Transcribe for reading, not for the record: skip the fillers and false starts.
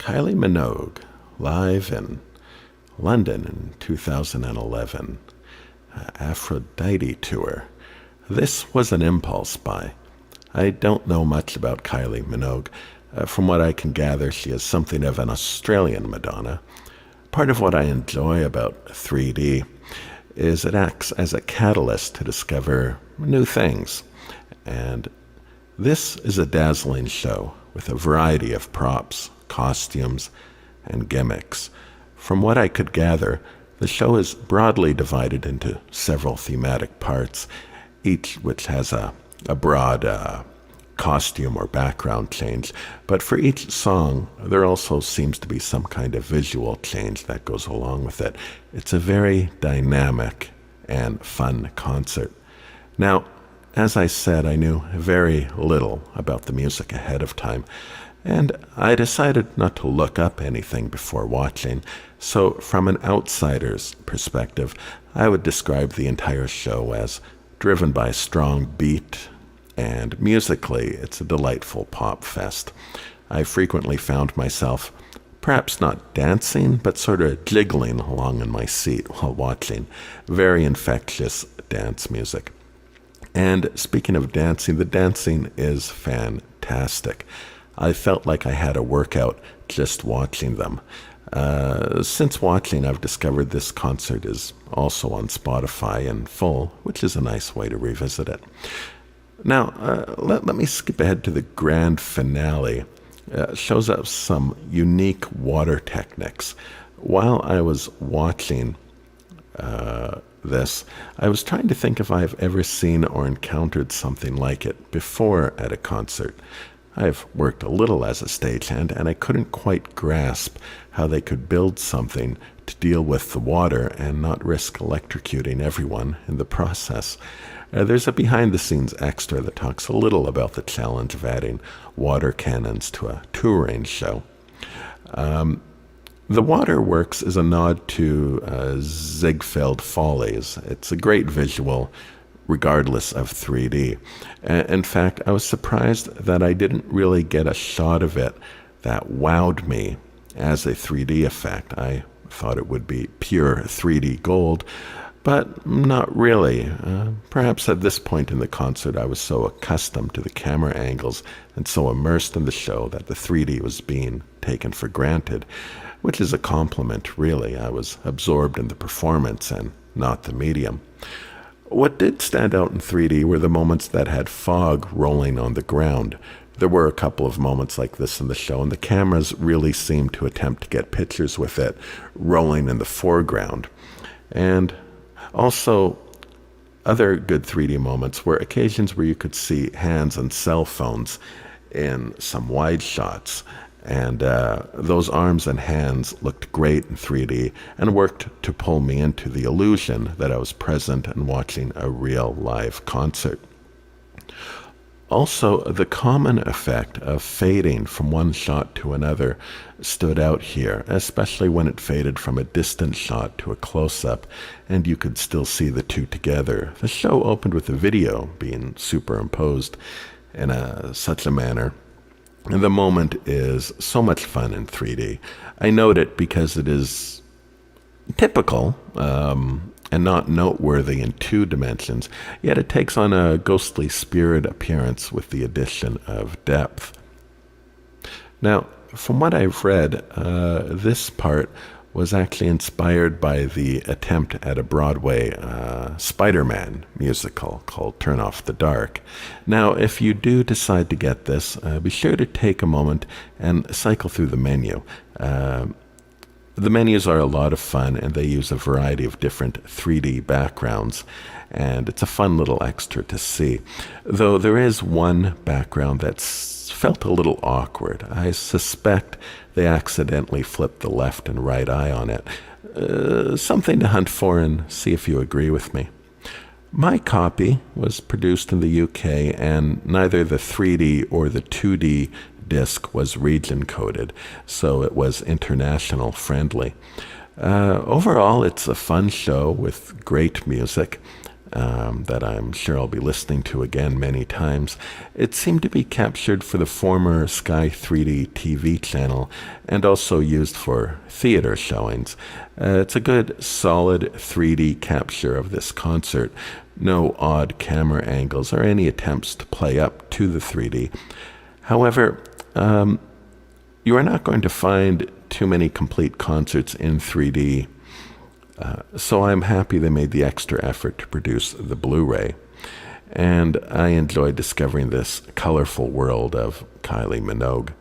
Kylie Minogue, live in London in 2011, Aphrodite tour. This was an impulse buy. I don't know much about Kylie Minogue. From what I can gather, she is something of an Australian Madonna. Part of what I enjoy about 3D is it acts as a catalyst to discover new things. And this is a dazzling show with a variety of props, costumes, and gimmicks. From what I could gather, the show is broadly divided into several thematic parts, each which has a broad costume or background change. But for each song, there also seems to be some kind of visual change that goes along with it. It's a very dynamic and fun concert. Now, as I said, I knew very little about the music ahead of time, and I decided not to look up anything before watching. So from an outsider's perspective, I would describe the entire show as driven by a strong beat, and musically, it's a delightful pop fest. I frequently found myself, perhaps not dancing, but sort of jiggling along in my seat while watching. Very infectious dance music. And speaking of dancing, the dancing is fantastic. I felt like I had a workout just watching them. Since watching, I've discovered this concert is also on Spotify in full, which is a nice way to revisit it. Now, let me skip ahead to the grand finale. Shows us some unique water techniques. While I was watching this, I was trying to think if I've ever seen or encountered something like it before at a concert. I've worked a little as a stagehand, and I couldn't quite grasp how they could build something to deal with the water and not risk electrocuting everyone in the process. There's a behind-the-scenes extra that talks a little about the challenge of adding water cannons to a touring show. The waterworks is a nod to Ziegfeld Folies. It's a great visual, regardless of 3D. In fact, I was surprised that I didn't really get a shot of it that wowed me as a 3D effect. I thought it would be pure 3D gold, but not really. Perhaps at this point in the concert, I was so accustomed to the camera angles and so immersed in the show that the 3D was being taken for granted, which is a compliment, really. I was absorbed in the performance and not the medium. What did stand out in 3D were the moments that had fog rolling on the ground. There were a couple of moments like this in the show, and the cameras really seemed to attempt to get pictures with it rolling in the foreground. And also, other good 3D moments were occasions where you could see hands and cell phones in some wide shots. And those arms and hands looked great in 3D and worked to pull me into the illusion that I was present and watching a real live concert. Also, the common effect of fading from one shot to another stood out here, especially when it faded from a distant shot to a close-up, and you could still see the two together. The show opened with a video being superimposed in such a manner. And the moment is so much fun in 3D. I note it because it is typical and not noteworthy in 2 dimensions, yet it takes on a ghostly spirit appearance with the addition of depth. Now, from what I've read, this part was actually inspired by the attempt at a Broadway Spider-Man musical called Turn Off the Dark. Now, if you do decide to get this, be sure to take a moment and cycle through the menu. The menus are a lot of fun, and they use a variety of different 3D backgrounds, and it's a fun little extra to see. Though there is one background that's felt a little awkward. I suspect they accidentally flipped the left and right eye on it. Something to hunt for and see if you agree with me. My copy was produced in the UK, and neither the 3D or the 2D disc was region coded, so it was international friendly. Overall, it's a fun show with great music. that I'm sure I'll be listening to again many times. It seemed to be captured for the former Sky 3D TV channel and also used for theater showings. It's a good, solid 3D capture of this concert. No odd camera angles or any attempts to play up to the 3D. However, you are not going to find too many complete concerts in 3D. So I'm happy they made the extra effort to produce the Blu-ray. And I enjoyed discovering this colorful world of Kylie Minogue.